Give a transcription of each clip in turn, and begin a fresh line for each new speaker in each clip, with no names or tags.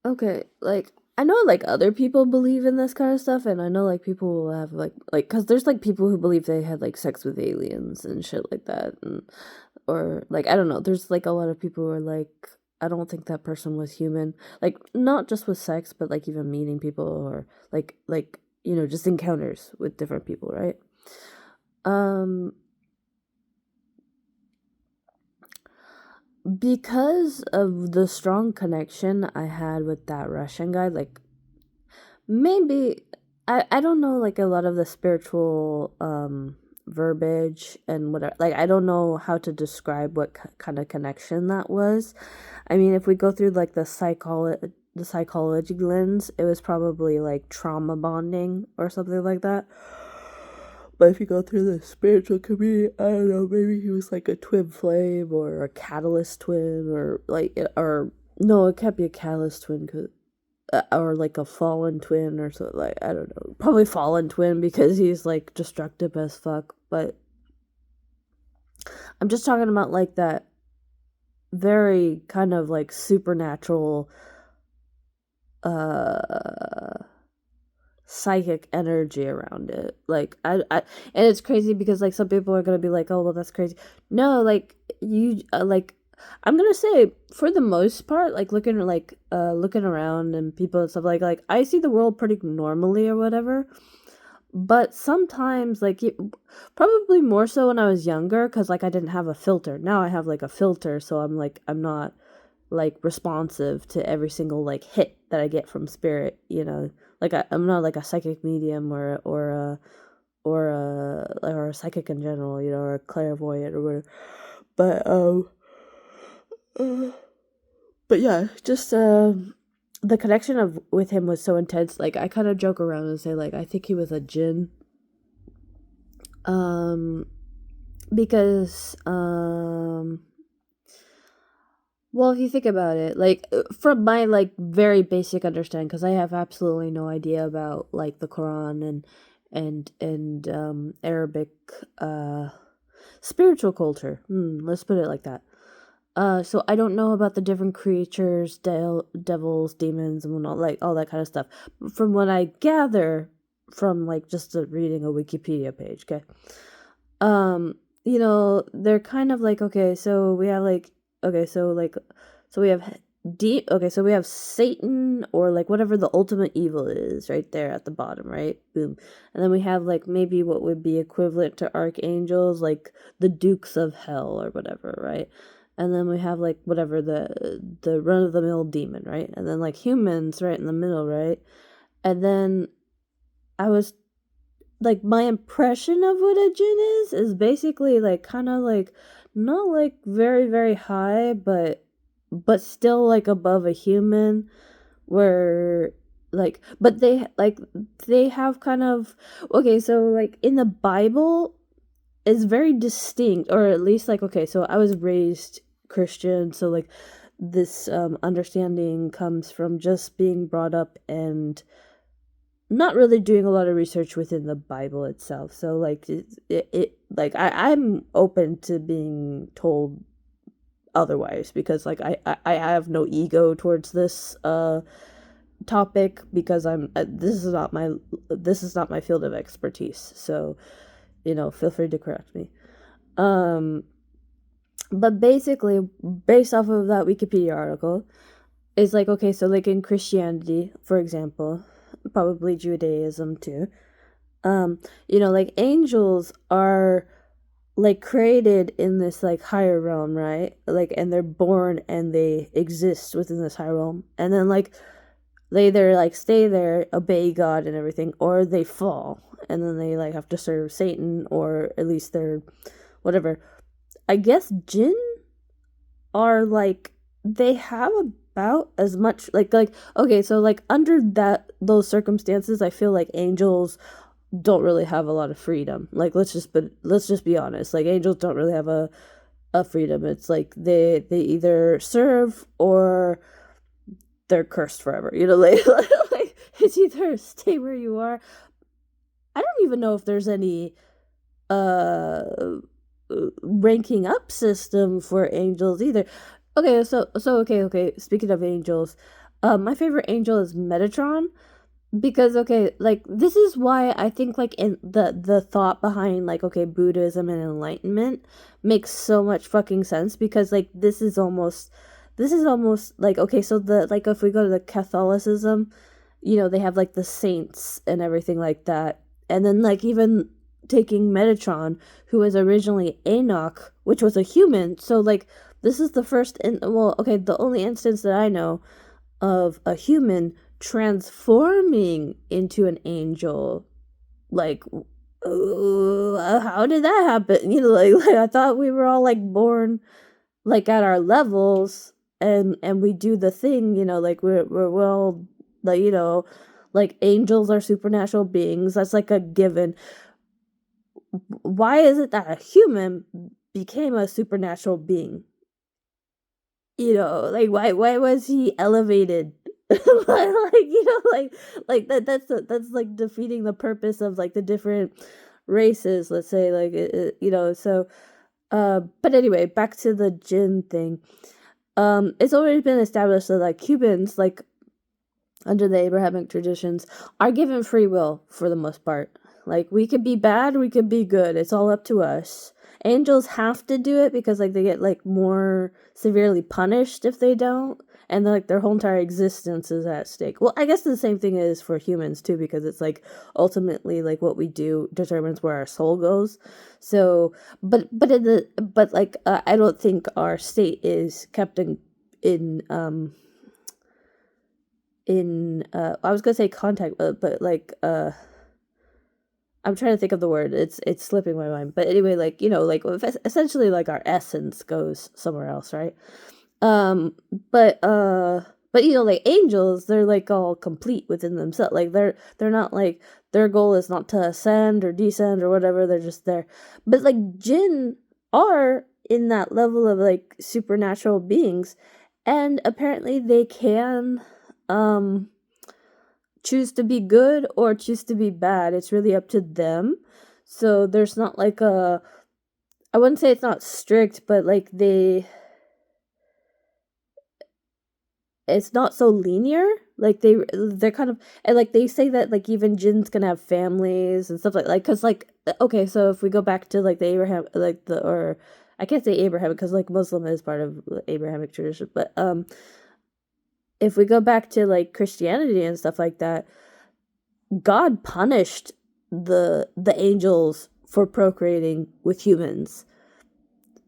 Okay, like I know like other people believe in this kind of stuff, and I know like people will have because there's like people who believe they had like sex with aliens and shit like that, and or like I don't know. There's like a lot of people who are like, I don't think that person was human. Like not just with sex, but like even meeting people or just encounters with different people, right? Um, because of the strong connection I had with that Russian guy, like maybe I don't know like a lot of the spiritual verbiage and whatever. Like I don't know how to describe what kind of connection that was. I mean, if we go through like the psychology lens, it was probably like trauma bonding or something like that. But if you go through the spiritual community, I don't know, maybe he was like a twin flame or a catalyst twin or no, it can't be a catalyst twin or like a fallen twin or so, like I don't know, probably fallen twin because he's like destructive as fuck. But I'm just talking about like that very kind of like supernatural uh psychic energy around it. Like and it's crazy because like some people are gonna be like, oh well, that's crazy. No, like you like I'm gonna say for the most part, like looking around and people and stuff like I see the world pretty normally or whatever. But sometimes probably more so when I was younger because like I didn't have a filter. Now I have like a filter, so I'm not like responsive to every single like hit that I get from spirit, like I'm not like a psychic medium or a psychic in general, or a clairvoyant or whatever. But uh, but yeah, just the connection of with him was so intense. Like I kind of joke around and say like I think he was a Djinn, um because well, if you think about it, like from my like very basic understanding, because I have absolutely no idea about like the Quran and Arabic uh spiritual culture. Let's put it like that. So I don't know about the different creatures, devils, demons, and whatnot, like all that kind of stuff. From what I gather from like just reading a Wikipedia page, okay. Um, they're kind of like okay, so we have like okay, so we have okay, so we have Satan or like whatever the ultimate evil is right there at the bottom, right? Boom. And then we have like maybe what would be equivalent to archangels, like the dukes of hell or whatever, right? And then we have like whatever the run of the mill demon, right? And then like humans right in the middle, right? And then I was like my impression of what a Djinn is basically like kind of like not like very very high but still like above a human where but they have kind of okay, so like in the Bible is very distinct, or at least like okay, so I was raised Christian, so like this understanding comes from just being brought up and not really doing a lot of research within the Bible itself. So like like I'm open to being told otherwise because like I have no ego towards this topic because I'm this is not my field of expertise. So, feel free to correct me. Um but basically based off of that Wikipedia article, it's like okay, so like in Christianity, for example, probably Judaism too. Like angels are like created in this like higher realm, right? Like and they're born and they exist within this higher realm. And then like they either like stay there, obey God and everything, or they fall and then they like have to serve Satan or at least they're whatever. I guess Jinn are like they have about as much like okay, so like under those circumstances I feel like angels don't really have a lot of freedom. Like let's just be honest. Like angels don't really have a freedom. It's like they either serve or they're cursed forever. Like it's either stay where you are. I don't even know if there's any uh ranking up system for angels either. Okay, so okay, speaking of angels, My favorite angel is Metatron, because okay, like this is why I think like in the thought behind like okay, Buddhism and enlightenment makes so much fucking sense, because like this is almost like okay, so the like if we go to the Catholicism, they have like the saints and everything like that. And then like even taking Metatron, who was originally Enoch, which was a human. So like this is the first well, okay, the only instance that I know of a human transforming into an angel. Like how did that happen? Like I thought we were all like born like at our levels, and we do the thing, like we're all like, like angels are supernatural beings, that's like a given. Why is it that a human became a supernatural being? Like why was he elevated? Like that's like defeating the purpose of like the different races, let's say, like so but anyway, back to the Djinn thing. It's already been established that like Cubans, like under the Abrahamic traditions, are given free will for the most part. Like we could be bad, we could be good. It's all up to us. Angels have to do it because like they get like more severely punished if they don't, and like their whole entire existence is at stake. Well, I guess the same thing is for humans too, because it's like ultimately like what we do determines where our soul goes. So, but like I don't think our state is kept in I was gonna say contact, but like I'm trying to think of the word. It's slipping my mind. But anyway, like like essentially like our essence goes somewhere else, right? Um, but like angels, they're like all complete within themselves. Like they're not like their goal is not to ascend or descend or whatever. They're just there. But like Jinn are in that level of like supernatural beings, and apparently they can um choose to be good or choose to be bad. It's really up to them. So there's not like I wouldn't say it's not strict, but like it's not so linear. Like they're kind of, and like they say that like even jinns can have families and stuff like because like okay, so if we go back to like the Abraham, like the or I can't say Abraham because like Muslim is part of the Abrahamic tradition, but if we go back to like Christianity and stuff like that, God punished the angels for procreating with humans.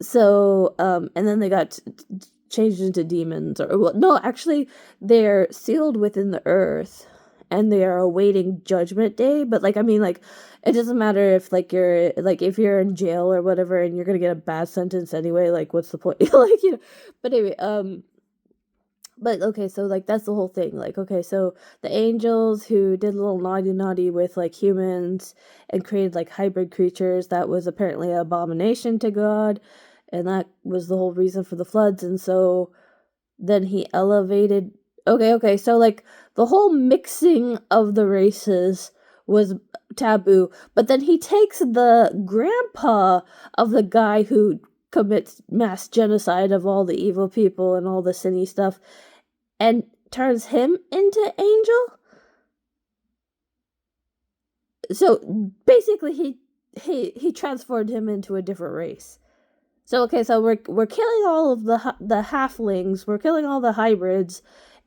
So and then they got changed into demons, or well, no, actually they're sealed within the earth and they are awaiting judgment day. But like I mean, like it doesn't matter if like you're like if you're in jail or whatever and you're gonna get a bad sentence anyway, like what's the point? Like but anyway, but okay, so like that's the whole thing. Like okay, so the angels who did a little naughty with like humans and created like hybrid creatures, that was apparently an abomination to God, and that was the whole reason for the floods. And so then he elevated, okay, so like the whole mixing of the races was taboo, but then he takes the grandpa of the guy who commits mass genocide of all the evil people and all the sinny stuff and turns him into angel. So basically he transformed him into a different race. So okay, so we're killing all of the halflings, we're killing all the hybrids,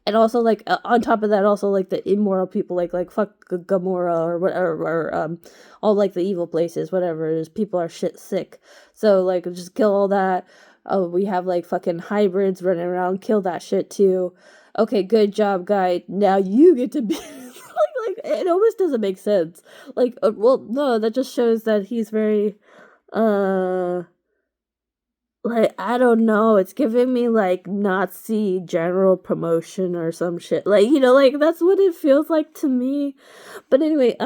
and also like on top of that, also like the immoral people, like fuck Gamora or whatever, or all like the evil places, whatever it is. People are shit sick, so like just kill all that. Oh, we have like fucking hybrids running around, kill that shit too. Okay, good job, guy. Now you get to be like it almost doesn't make sense. Like, well, no, that just shows that he's very uh like I don't know, it's giving me like Nazi general promotion or some shit. Like, like that's what it feels like to me. But anyway,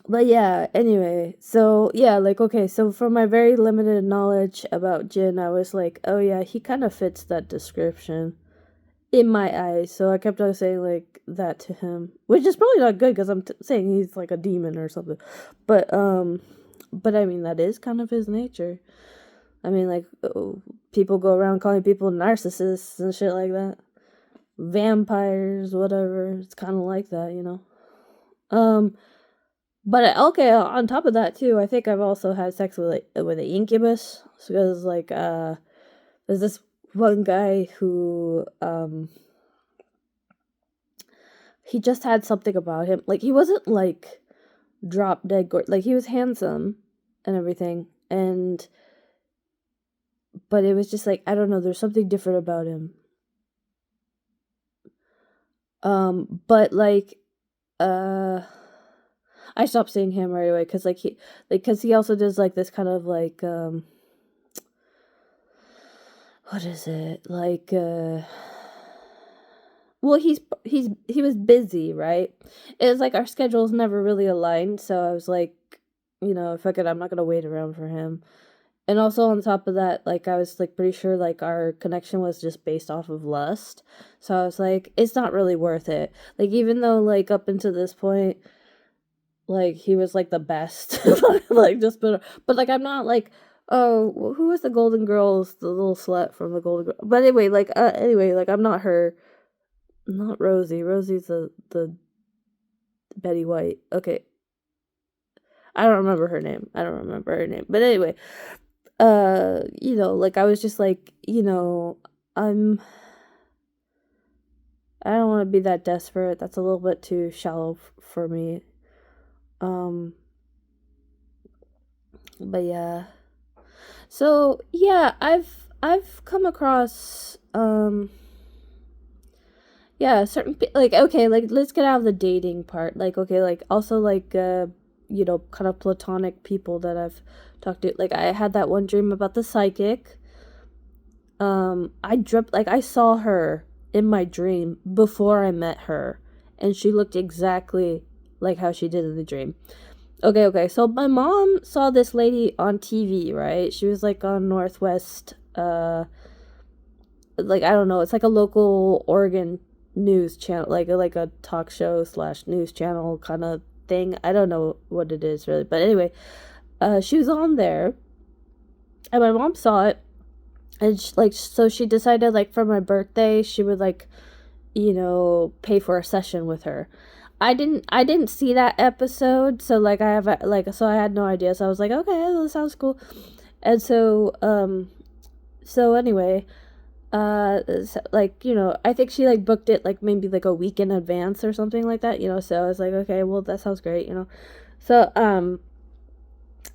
but yeah, anyway, so yeah, like okay, so from my very limited knowledge about Jin, I was like, oh yeah, he kind of fits that description in my eyes. So I kept on saying like that to him, which is probably not good because I'm saying he's like a demon or something. But I mean that is kind of his nature. I mean, like, people go around calling people narcissists and shit like that. Vampires, whatever. It's kind of like that, you know. But okay, on top of that too, I think I've also had sex with an incubus, because like there's this one guy who he just had something about him. Like, he wasn't like drop dead gorgeous. Like, he was handsome and everything, but it was just like, I don't know, there's something different about him. But like I stopped seeing him right away because he also does like this kind of like what is it, like well, he was busy, right? It was like our schedules never really aligned, so I was like, fuck it, I'm not gonna wait around for him. And also on top of that, like, I was like pretty sure like our connection was just based off of lust. So I was like, it's not really worth it. Like, even though like up until this point, like, he was like the best. Like, but like, I'm not like, oh, who was the Golden Girls, the little slut from the Golden Girls. But anyway, like I'm not her. I'm not Rosie. Rosie's the Betty White. Okay. I don't remember her name. But anyway, like, I was just like, I don't want to be that desperate. That's a little bit too shallow for me. But yeah. So yeah, I've come across yeah, certain like, okay, like, let's get out of the dating part. Like, okay, like, also like kind of platonic people that I've talked to. Like, I had that one dream about the psychic. I dreamt, like, I saw her in my dream before I met her, and she looked exactly like how she did in the dream. Okay, so my mom saw this lady on TV, right? She was like on Northwest, like, I don't know, it's like a local Oregon news channel, like a talk show / news channel kind of thing. I don't know what it is really, but anyway, she was on there, and my mom saw it, and so she decided, like, for my birthday she would, like, pay for a session with her. I didn't see that episode, so like, so I had no idea. So I was like, okay, well, that sounds cool. And so anyway, like, I think she like booked it like maybe like a week in advance or something like that, so I was like, okay, well, that sounds great, so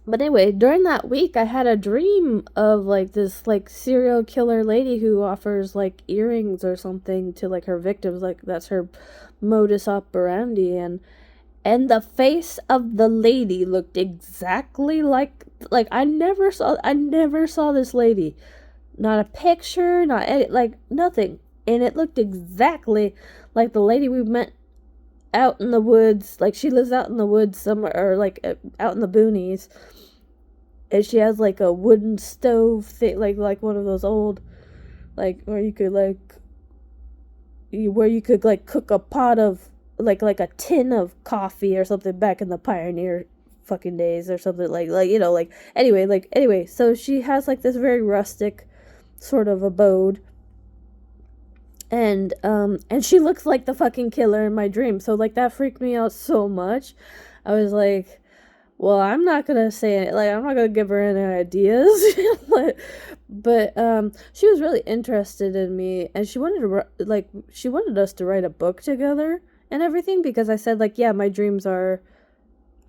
but anyway, during that week I had a dream of like this like serial killer lady who offers like earrings or something to like her victims, like that's her modus operandi, and the face of the lady looked exactly like I never saw this lady. Not a picture, not any, like, nothing. And it looked exactly like the lady we met out in the woods. Like, she lives out in the woods somewhere, or like out in the boonies. And she has like a wooden stove thing, like one of those old, like, where you could like cook a pot of like a tin of coffee or something back in the pioneer fucking days or something, like anyway, so she has like this very rustic sort of abode, and she looks like the fucking killer in my dream. So like, that freaked me out so much. I was like, well, I'm not gonna say it, like, I'm not gonna give her any ideas. but she was really interested in me, and she wanted us to write a book together and everything, because I said, like, yeah, my dreams are,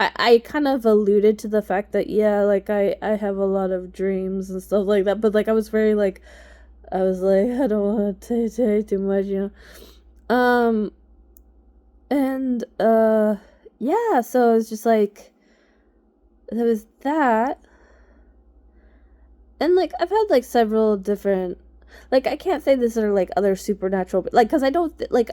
I kind of alluded to the fact that, yeah, like, I have a lot of dreams and stuff like that, but like, I was very like, I don't want to say too much, and yeah, so it was just like, there was that, and like, I've had like several different, like, I can't say this are like other supernatural, but like, because I don't like,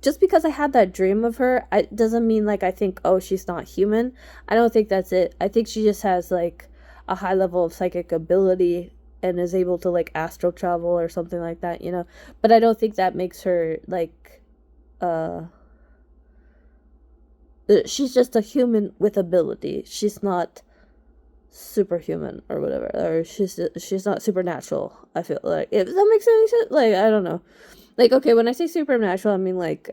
just because I had that dream of her, it doesn't mean like I think, oh, she's not human. I don't think that's it. I think she just has like a high level of psychic ability and is able to like astral travel or something like that, but I don't think that makes her like she's just a human with ability. She's not superhuman or whatever, or she's not supernatural. I feel like, if that makes any sense. Like, I don't know. Like, okay, when I say supernatural, I mean like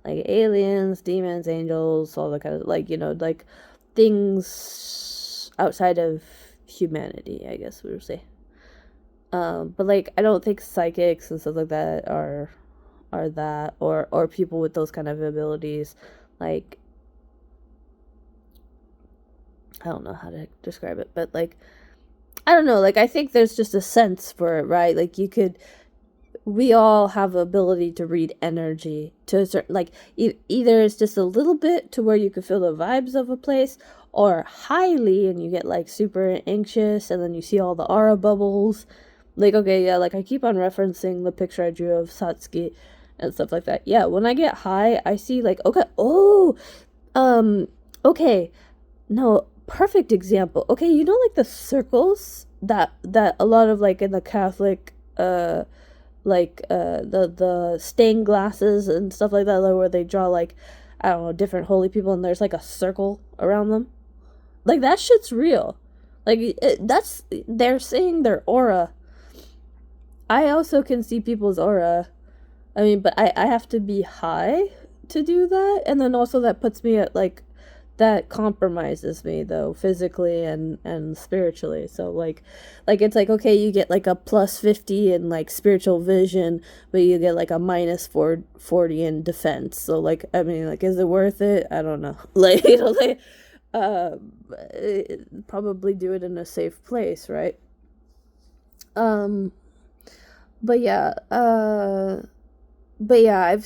aliens, demons, angels, all that kind of, like, like things outside of humanity, I guess we would say. But like, I don't think psychics and stuff like that are that, or people with those kind of abilities. Like, I don't know how to describe it, but like, I don't know. Like, I think there's just a sense for it, right? Like, we all have the ability to read energy to a certain, like, either it's just a little bit to where you can feel the vibes of a place, or highly, and you get like super anxious, and then you see all the aura bubbles. Like, okay, yeah, like I keep on referencing the picture I drew of Satsuki and stuff like that. Yeah, when I get high, I see like, okay, okay, no, perfect example. Okay, like the circles that a lot of, like, in the Catholic, the stained glasses and stuff like that, like, where they draw, like, I don't know, different holy people, and there's like a circle around them. Like, that shit's real. Like, they're saying their aura. I also can see people's aura. I mean, but I have to be high to do that, and then also that puts me at, like, that compromises me, though, physically and spiritually. So like it's like, okay, you get like a plus 50 in like spiritual vision, but you get like a minus 40 in defense. So like, I mean, like, is it worth it? I don't know. Like, like, probably do it in a safe place, right? But yeah, I've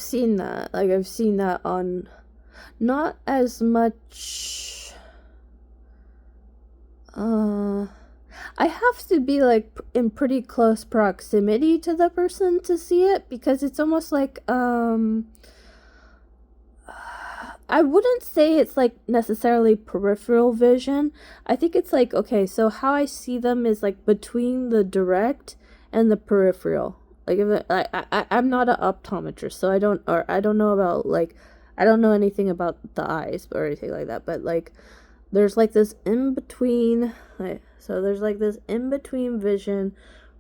seen that. Like, I've seen that on, not as much, I have to be like in pretty close proximity to the person to see it, because it's almost like, I wouldn't say it's like necessarily peripheral vision. I think it's like, okay, so how I see them is like between the direct and the peripheral. Like, if I'm not an optometrist, so I don't know about, like, I don't know anything about the eyes or anything like that, but like, there's like this in between, so there's like this in between vision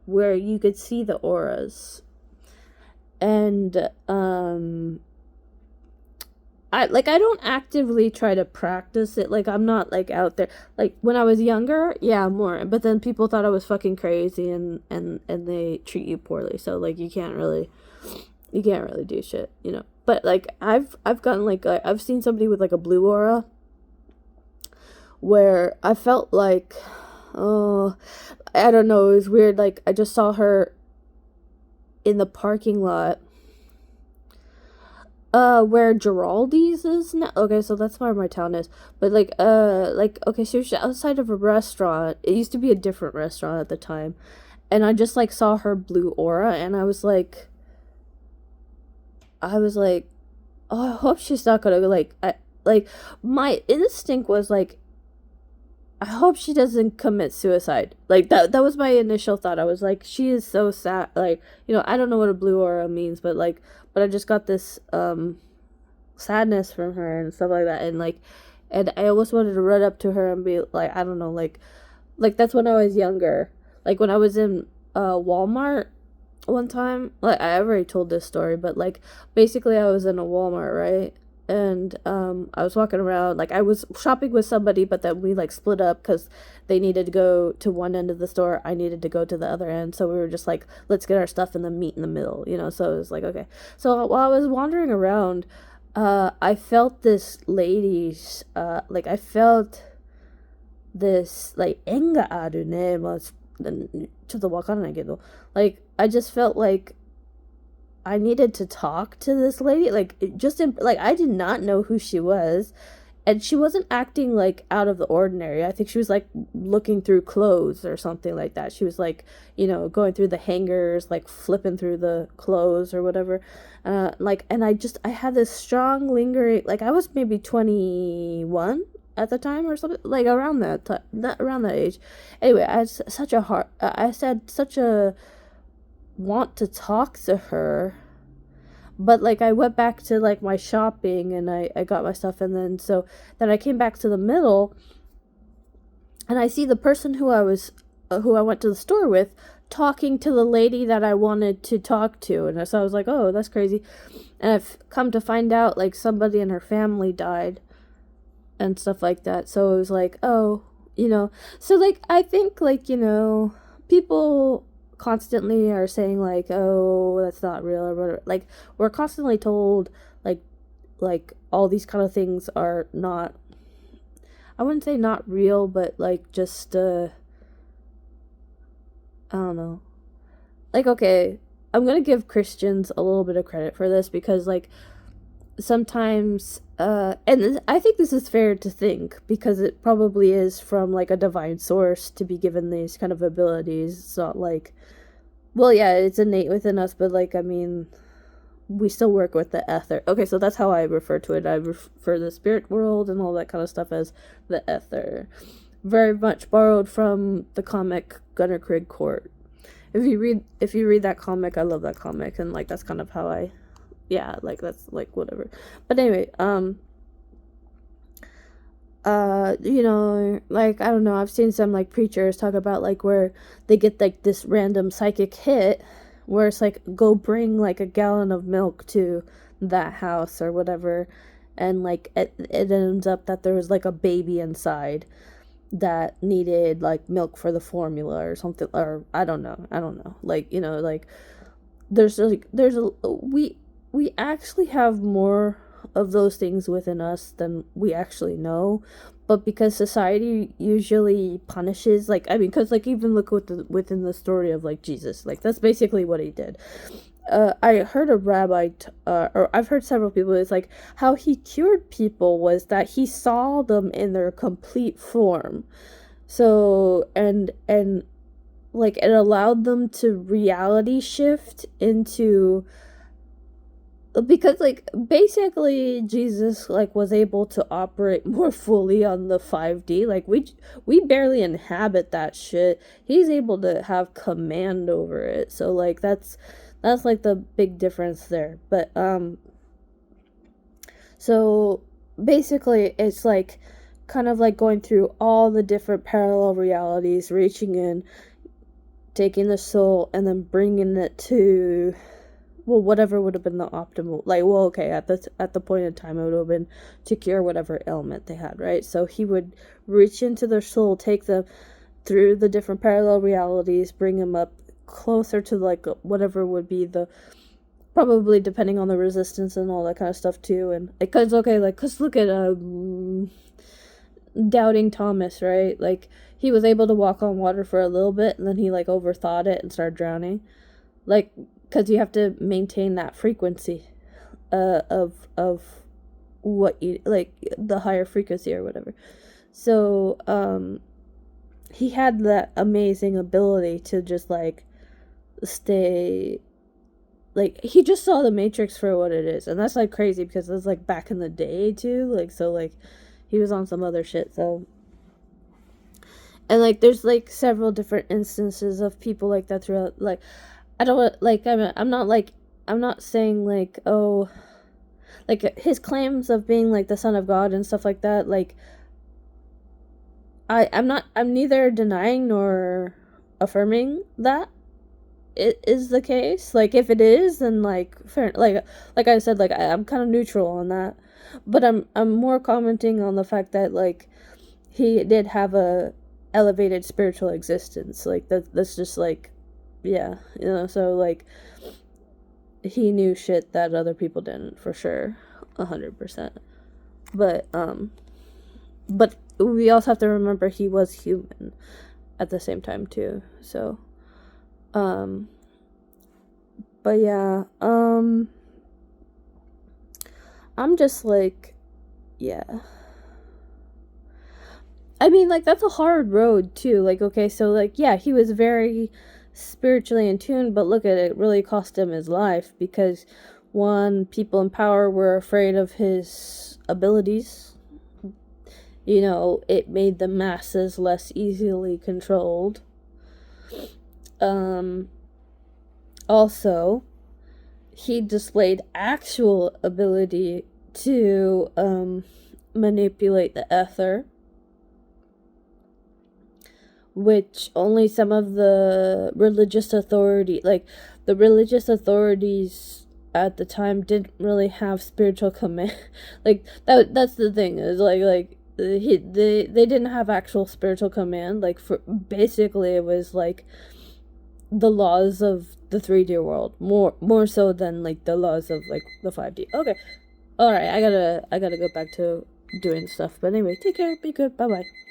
where you could see the auras, and I don't actively try to practice it. Like, I'm not like out there. Like, when I was younger, yeah, more. But then people thought I was fucking crazy, and they treat you poorly. So like, you can't really do shit, But like, I've gotten like, I've seen somebody with like a blue aura, where I felt like, oh, I don't know, it was weird. Like, I just saw her in the parking lot, where Giraldi's is now. Okay, so that's where my town is. But like, okay, so she was outside of a restaurant. It used to be a different restaurant at the time, and I just like saw her blue aura, and I was like, oh, I hope she's not gonna, like, my instinct was like, I hope she doesn't commit suicide. Like, that was my initial thought. I was like, she is so sad. Like, I don't know what a blue aura means, but like, but I just got this sadness from her and stuff like that, and like, and I almost wanted to run up to her and be like, I don't know, like that's when I was younger. Like, when I was in Walmart one time, like, I already told this story, but like, basically I was in a Walmart, right? And I was walking around, like, I was shopping with somebody, but then we like split up because they needed to go to one end of the store, I needed to go to the other end, so we were just like, let's get our stuff and then meet in the middle, so it was like, okay. So while I was wandering around, I felt this lady's, like, I felt this, like, enga aru ne, chotto wakaranai kedo, like, I just felt like I needed to talk to this lady, like, like, I did not know who she was, and she wasn't acting like out of the ordinary. I think she was like looking through clothes or something like that. She was like, going through the hangers, like flipping through the clothes or whatever. Like, and I had this strong lingering, like, I was maybe 21 at the time or something, like around around that age. Anyway, I had such a want to talk to her, but like, I went back to like my shopping, and I got my stuff, and then I came back to the middle, and I see the person who I went to the store with talking to the lady that I wanted to talk to, and so I was like, oh, that's crazy. And I've come to find out like somebody in her family died and stuff like that. So it was like, oh, so like I think like, people constantly are saying like, oh, that's not real or whatever. Like we're constantly told like all these kind of things are not, I wouldn't say not real, but like just I don't know. Like, okay, I'm gonna give Christians a little bit of credit for this because like sometimes and I think this is fair to think because it probably is from like a divine source to be given these kind of abilities. It's not like, well, yeah, it's innate within us, but like, I mean, we still work with the ether. Okay, so that's how I refer to it. I refer the spirit world and all that kind of stuff as the ether. Very much borrowed from the comic Gunnar Krigg Court. If you read that comic, I love that comic, and like that's kind of how I, yeah, like that's like whatever. But anyway, like I don't know, I've seen some like preachers talk about like where they get like this random psychic hit where it's like go bring like a gallon of milk to that house or whatever, and like it ends up that there was like a baby inside that needed like milk for the formula or something, or I don't know, like like there's a we actually have more of those things within us than we actually know, but because society usually punishes, like I mean, because like even look within the story of like Jesus, like that's basically what he did. I heard a rabbi, or I've heard several people, it's like how he cured people was that he saw them in their complete form. So, and like it allowed them to reality shift into, because like basically Jesus like was able to operate more fully on the 5D. Like we barely inhabit that shit. He's able to have command over it. So like that's like the big difference there. But so basically it's like kind of like going through all the different parallel realities, reaching in, taking the soul and then bringing it to, well, whatever would have been the optimal, like, well, okay, at the point in time it would have been to cure whatever ailment they had, right? So he would reach into their soul, take them through the different parallel realities, bring them up closer to like whatever would be the, probably depending on the resistance and all that kind of stuff too. And because okay, like, cause look at doubting Thomas, right? Like he was able to walk on water for a little bit and then he like overthought it and started drowning, like, because you have to maintain that frequency of what you like, the higher frequency or whatever. So he had that amazing ability to just like stay, like he just saw the Matrix for what it is, and that's like crazy because it was like back in the day too, like, so like he was on some other shit. So, and like there's like several different instances of people like that throughout, like I don't like, I'm not saying like, oh, like his claims of being like the son of God and stuff like that, like I'm neither denying nor affirming that it is the case. Like if it is, then like fair, like I said, like I'm kind of neutral on that, but I'm more commenting on the fact that like he did have a elevated spiritual existence, like that's just like, yeah, so like he knew shit that other people didn't, for sure, 100%. But we also have to remember he was human at the same time too. So but yeah, I'm just like, yeah, I mean, like that's a hard road too. Like, okay, so like, yeah, he was very spiritually in tune, but look at it, really cost him his life because one, people in power were afraid of his abilities. It made the masses less easily controlled. Also, he displayed actual ability to manipulate the ether. which only some of the religious authority, like the religious authorities at the time, didn't really have spiritual command. Like that's the thing, is they didn't have actual spiritual command. Like, for basically it was like the laws of the 3D world, more so than like the laws of like the 5D. Okay. All right, I gotta go back to doing stuff. But anyway, take care, be good, bye bye.